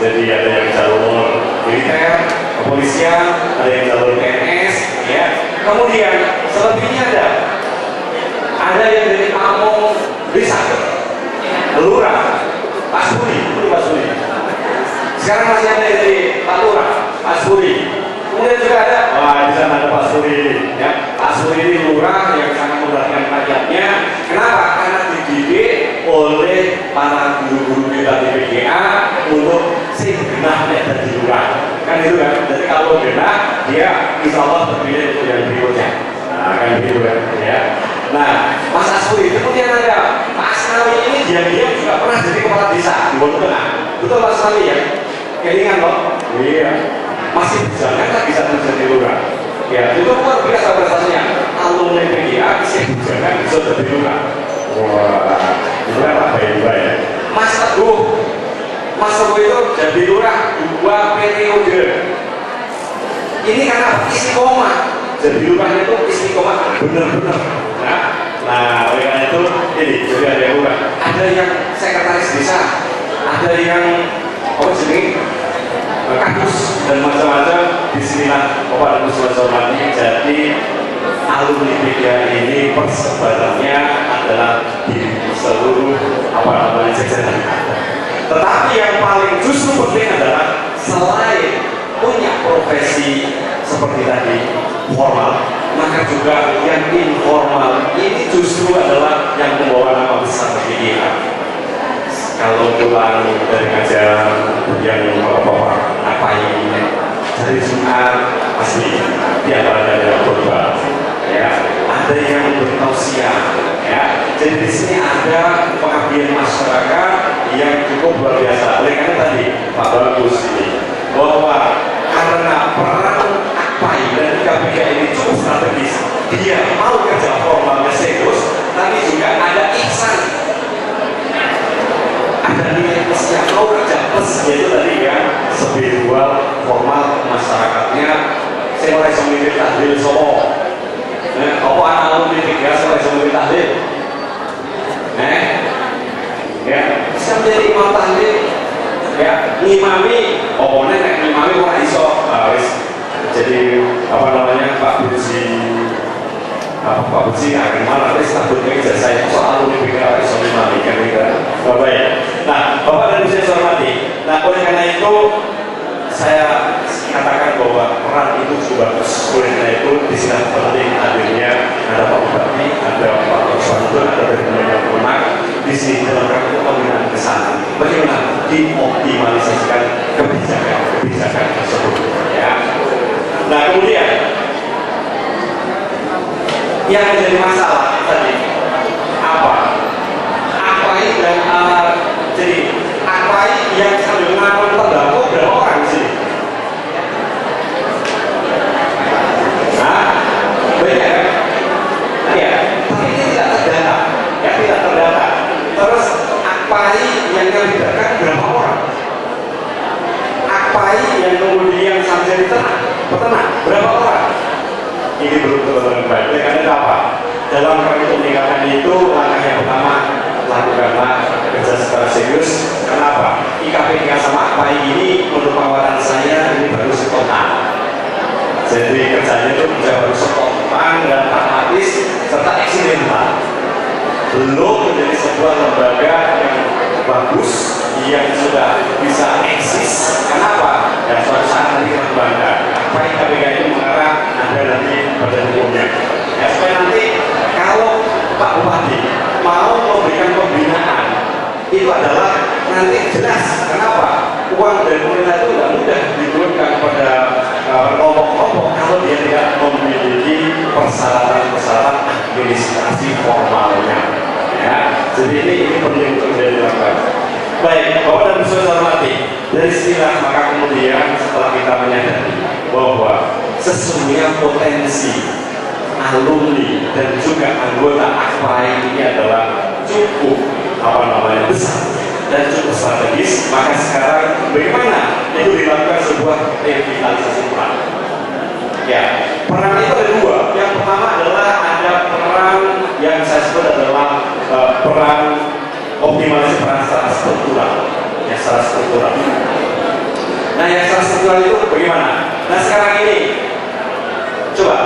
Jadi ada yang jalur militer, kepolisian, ada yang jalur PNS, ya. Kemudian selebihnya ada yang dari Pamong, desa, lurah, Pasuri, itu Pasuri. Sekarang masih ada yang dari Pak Lurah, Pasuri. Kemudian juga ada, di sana ada Pasuri, ya. Pasuri ini lurah yang sangat memperhatikan rakyatnya. Kenapa? Karena dididik oleh para guru-guru kita di PGA untuk genah dan lurah. Kan itu kan. Jadi kalau genah, dia insya Allah terpilih untuk yang berikutnya. Nah, kan gitu kan, ya. Nah, Mas Asuri, kemudian ada Pak Asnawi ini dia juga pernah jadi kepala desa di Bogor Tengah. Betul Pak Asnawi ya? Kelingan loh? Iya. Masih berjalan kan bisa menjadi lurah. Ya, itu luar biasa prestasinya. Alumni PGA bisa berjalan bisa jadi lurah. Wah, itu kan apa ya? Mas Teguh itu jadi lurah 2 periode. Ini karena istiqomah. Jadi lurahnya itu istiqomah benar-benar. Nah, oleh karena itu ini jadi ada yang lurah. Ada yang sekretaris desa, ada yang kadus dan macam-macam. Disinilah Bapak dan Ibu hormati. Jadi alumni PGA ini persebarannya adalah di seluruh jajaran. Tetapi yang paling justru penting adalah selain punya profesi seperti tadi formal, maka juga yang informal ini justru adalah yang membawa nama besar PGA. Kalau pulang dari ngajar yang apa ini dari Jumat asli dia ada korban, ya. Ada yang bertausiah, ya. Jadi di sini ada pengabdian masyarakat yang cukup luar biasa. Oleh karena tadi Pak Bagus ini bahwa karena peran AKPAI dan KPK ini cukup strategis, dia mau kerja formalnya serius, tapi juga ada ihsan, ada nilai plus yang mau kerja plus, yaitu tadi ya spiritual formal masyarakatnya. Saya mulai memilih tahlil sopo, apa anak alumni tiga saya mulai memilih tahlil, ya bisa menjadi imam tahlil, ya ngimami, nek ngimami kok iso, jadi apa namanya Pak Buci akan malah takutnya ijazah saya soal alumni PGA iso ngimami kan Bapak ya. Nah, Bapak dan Ibu saya hormati. Nah, oleh karena itu saya katakan bahwa peran itu juga bagus. Oleh karena itu di sini penting hadirnya ada Pak Bupati, ada Pak Kepala, ada dari Kementerian di sini dalam rangka pembinaan ke sana. Bagaimana dioptimalisasikan kebijakan tersebut, ya. Nah, kemudian yang menjadi masalah tadi apa ini dan jadi AKPAI yang sambil mengatur tembakau berapa orang di sini? Banyak kan? Ya, tapi ini tidak terdata, ya tidak terdata. Terus AKPAI yang melibatkan berapa orang? AKPAI yang kemudian sampai di peternak berapa orang? Ini belum terlalu baik. Karena apa? Dalam rangka peningkatan itu langkah yang pertama lakukanlah kerja secara serius. Kenapa? IKPK sama AKPAI ini menurut tawaran saya ini baru spontan. Jadi kerjanya itu baru spontan dan pragmatis serta eksidental. Belum menjadi sebuah lembaga yang bagus yang sudah bisa eksis. Kenapa? Ya suatu saat nanti kita kembangkan. AKPAI IKPK itu mengarah ada nanti badan hukumnya. Ya supaya nanti kalau Pak Bupati mau memberikan pembinaan itu adalah nanti jelas. Kenapa? Uang dari pemerintah itu tidak mudah diturunkan pada kelompok-kelompok kalau dia tidak memiliki persyaratan administrasi formalnya, ya. Jadi ini penting untuk dilakukan. Baik, Bapak dan Ibu saya hormati. Dari sinilah maka kemudian setelah kita menyadari bahwa sesungguhnya potensi alumni dan juga anggota AKPAI ini adalah cukup besar dan cukup strategis, maka sekarang bagaimana itu dilakukan sebuah revitalisasi peran. Ya, peran itu ada dua. Yang pertama adalah ada peran yang saya sebut adalah peran optimalisasi peran secara struktural, ya secara struktural. Nah yang secara struktural itu bagaimana? Nah sekarang ini coba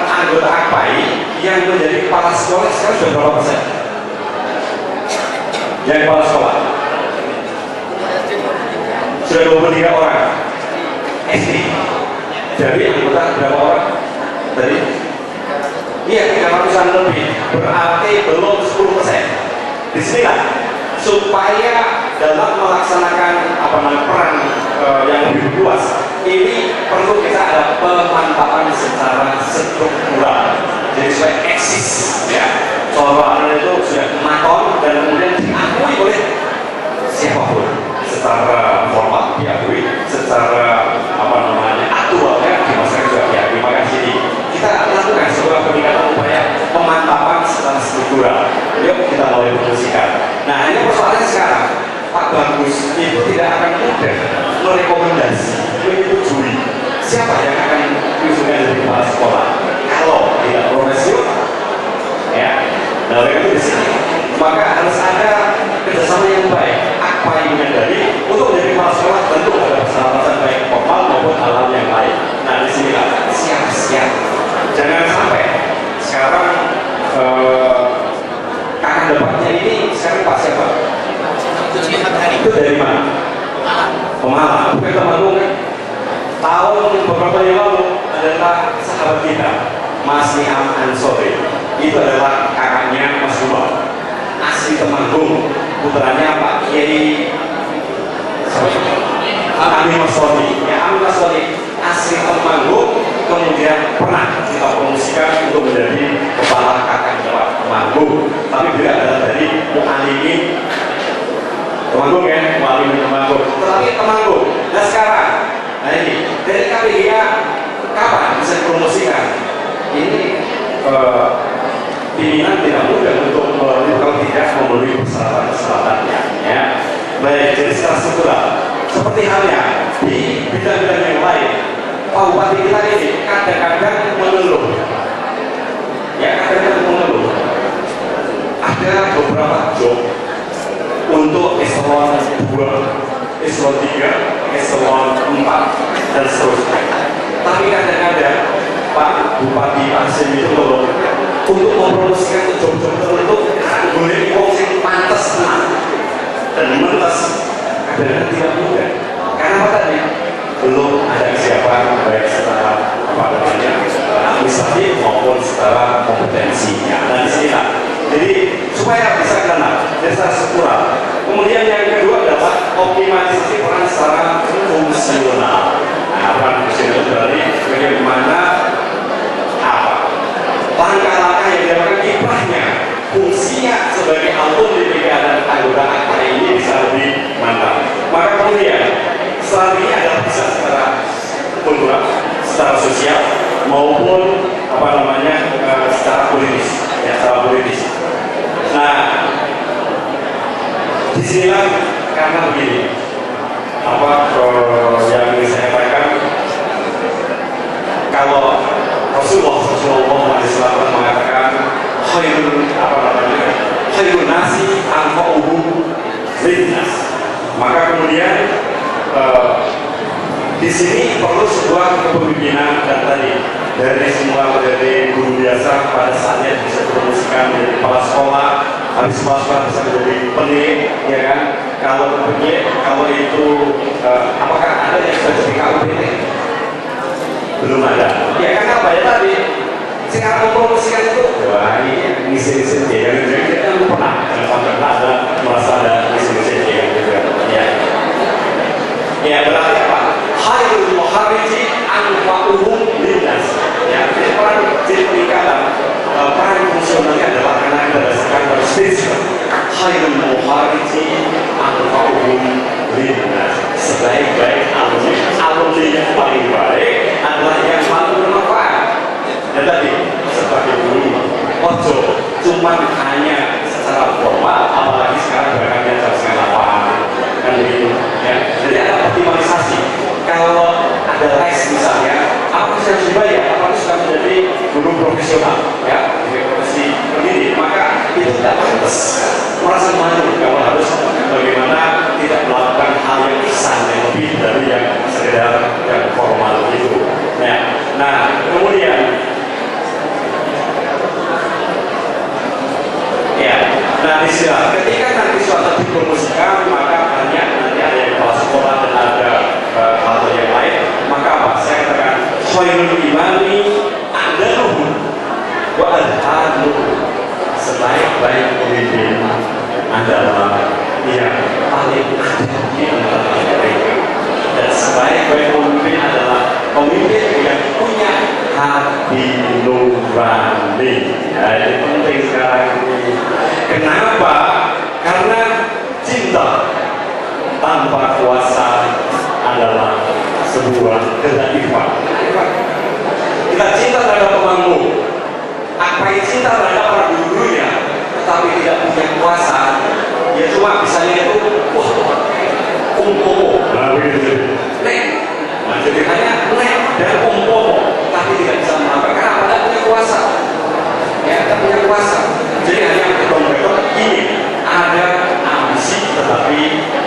anggota AKPAI yang menjadi kepala sekolah sekarang sudah berapa persen? Yang kepala sekolah sudah 23 orang SD. Dari anggota berapa orang? Tadi? Iya, 300-an lebih. Berarti belum 10%. Disinilah supaya dalam melaksanakan peran yang lebih luas ini perlu kita ada pemantapan secara struktural. Jadi supaya eksis, ya. Soal itu sudah maton dan kemudian diakui oleh siapapun secara formal diakui, secara aktualnya di masyarakat juga diakui. Maka sini kita lakukan sebuah peningkatan upaya pemantapan secara struktural. Yuk kita mulai promosikan. Nah ini persoalannya sekarang, Pak Bagus itu tidak akan mudah merekomendasi, menyetujui siapa yang akan diusulkan dari kepala sekolah kalau tidak profesional, ya. Nah oleh itu di sini maka harus ada kerjasama yang baik. Apa yang menyadari untuk menjadi kepala sekolah tentu ada persyaratan baik formal maupun hal-hal yang lain. Nah di sinilah siap-siap. Jangan sampai sekarang kakak depannya ini sekarang Pak siapa? Itu dari mana? Pemalang. Bukan Temanggung kan? Tahun beberapa yang lalu adalah sahabat kita Mas Niam Ansori. Itu adalah kakaknya Mas Umar, asli Temanggung, putranya Pak Kiai Amin Masoni. Ya Amin Masoni asli Temanggung, kemudian pernah kita promosikan untuk menjadi kepala kakak Jawa Temanggung. Tapi beliau adalah dari Mu'alimin Temanggung ya, Mu'alimin Temanggung. Tetapi Temanggung. Nah sekarang, nah ini dari KPGA kapan bisa dipromosikan? Ini pimpinan tidak mudah untuk kalau tidak memenuhi persyaratan-persyaratannya, ya. Baik, jadi secara struktural seperti halnya di bidang-bidang yang lain, Pak Bupati kita ini kadang-kadang mengeluh, ya kadang-kadang mengeluh. Ada beberapa job untuk eselon 2, eselon 3, eselon 4 dan seterusnya. Tapi kadang-kadang Pak Bupati Asim itu mengeluh untuk mempromosikan job-job tertentu boleh uang yang pantas dan mentas kadang-kadang tidak mudah. Karena apa tadi? Belum ada kesiapan baik secara administratif maupun secara kompetensinya. Dan di sini jadi supaya bisa kenal secara struktural. Kemudian yang kedua adalah optimalisasi peran secara fungsional. Nah, peran fungsional berarti bagaimana langkah-langkah yang dilakukan kiprahnya, fungsinya sebagai alumni dan anggota AKPAI ini bisa lebih mantap. Maka kemudian strategi adalah bisa secara kultural, secara sosial maupun secara politis, ya secara politis. Nah, disinilah karena begini, yang ingin saya katakan, kalau Rasulullah SAW mengatakan khairun nasi anfa'uhum linnas, maka kemudian di sini perlu sebuah kepemimpinan dan tadi dari semua dari guru biasa pada saatnya bisa dipromosikan menjadi kepala sekolah, habis kepala sekolah bisa menjadi pendidik, ya kan? Kalau itu apakah ada yang sudah jadi KUPT? Belum ada. Ya karena apa ya tadi? Sekarang mempromosikan itu, wah ini ngisi-ngisi dia kan? Jadi kita pernah sampai ada merasa ada ngisi-ngisi dia juga. Ya berarti apa? Khairul muharriji anfa'uhum linnas. Ya, jadi peningkatan peran fungsionalnya adalah karena berdasarkan statement khairul muharriji anfa'uhum linnas. Sebaik-baik alumni yang paling baik adalah yang paling bermanfaat. Dan tadi sebagai guru, ojo cuman hanya secara formal, apalagi sekarang gerakannya jam 7:30 kan begitu. Ya. Jadi ada optimalisasi. Kalau ada les misalnya, apa yang dibayar, apa sudah menjadi guru profesional, ya, jadi profesi pendidik, maka itu tidak pantas merasa malu kalau harus bagaimana tidak melakukan hal yang kesan yang lebih dari yang sekedar yang formal itu. Nah kemudian ya, nah ketika nanti suatu dipromosikan, maka banyak nanti ada yang kepala sekolah dan ada hal yang lain, maka apa? Saya katakan khairul imani adaluhu wa adhaluhu, sebaik-baik pemimpin adalah yang paling adil di antara mereka, dan sebaik-baik pemimpin adalah pemimpin yang punya hati nurani. Ya, ini penting sekarang ini. Kenapa? Karena cinta tanpa kuasa adalah sebuah kedaifan. Kita cinta terhadap pemangku, apa yang cinta terhadap para gurunya, tetapi tidak punya kuasa, ya cuma misalnya itu, wah, umpomo, nah jadi hanya nek dan umpomo, tapi tidak bisa menambah karena tidak punya kuasa, ya tidak punya kuasa. Jadi hanya betul-betul ini ada ambisi, tetapi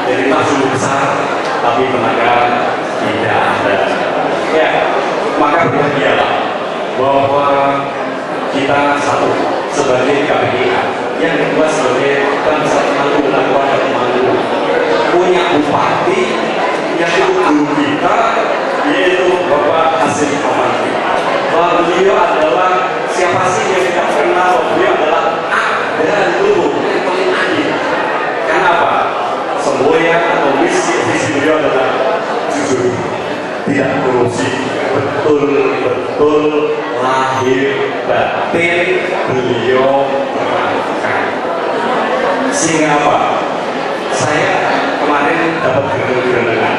dari maksud besar, tapi tenaga tidak ada. Ya, maka berbahagialah bahwa kita satu sebagai KPIA, yang kedua sebagai bangsa Maluku dan warga Maluku, punya bupati yang itu guru kita, yaitu Bapak Hasim Amanti. Bahwa beliau adalah siapa sih yang tidak kenal, beliau adalah dan dulu yang paling adil. Kenapa? Semboyan atau visi beliau adalah jujur, tidak korupsi, betul-betul lahir batin beliau terangkan. Sehingga apa? Saya kemarin dapat gerendeng-gerendengan.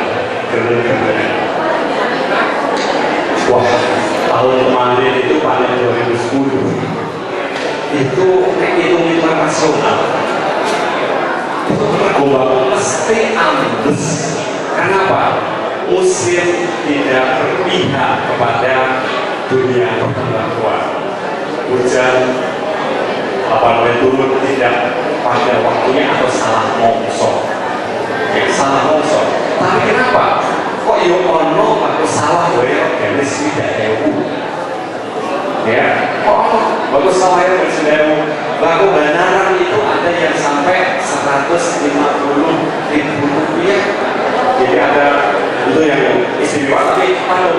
Wah, tahun kemarin itu panen 2010 itu hitung-hitungan nasional itu bergolak mesti ambles. Kenapa? Musim tidak berpihak kepada dunia perbankan. Hujan turun tidak pada waktunya atau salah mongsor. Salah mongsor. Tapi kenapa? Kok yo ono aku salah wae garis tidak ewu. Ya, bagus sama ya bersedewu. Lagu banaran itu ada yang sampai 150.000 rupiah. Jadi ada itu yang istimewa, tapi pada